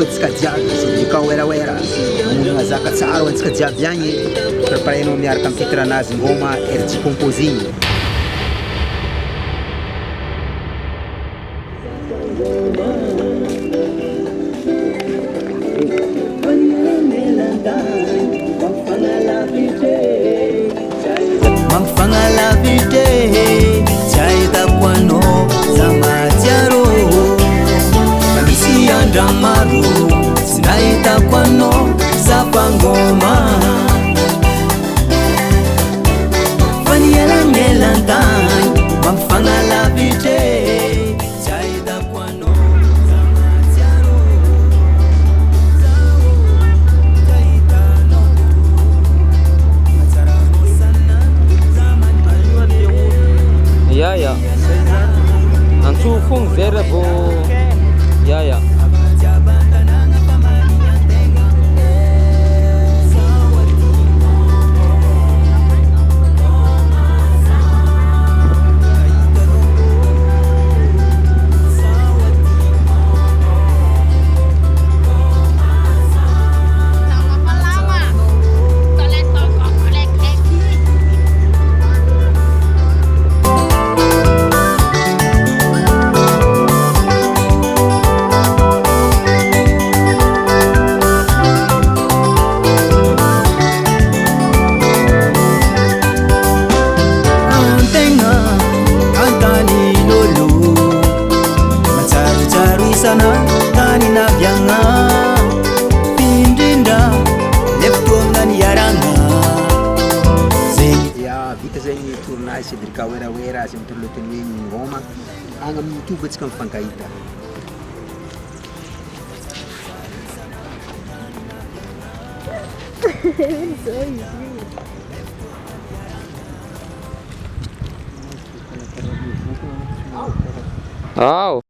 Tsika jiaby sy ka oeraoera magnano zaka tsara ho antsika jiaby zagny préparenao miaraka amin'ny titranazy ngoma RG composing. Mangfangalavite jaita kwano zamatiaro kamisi andamaru sinaita kwano zapangoma faniela melantai mangfangalavite jaita kwano zamatiaro Ja, aan toevoegen verbo. Ja. Tani na vyanga pindinda leftonga ni yaranga Ya vita zegny tournage c'est ka oeraoera sy mitolotony ngoma agny amin'ny YouTube antsika mifankahita. Wow.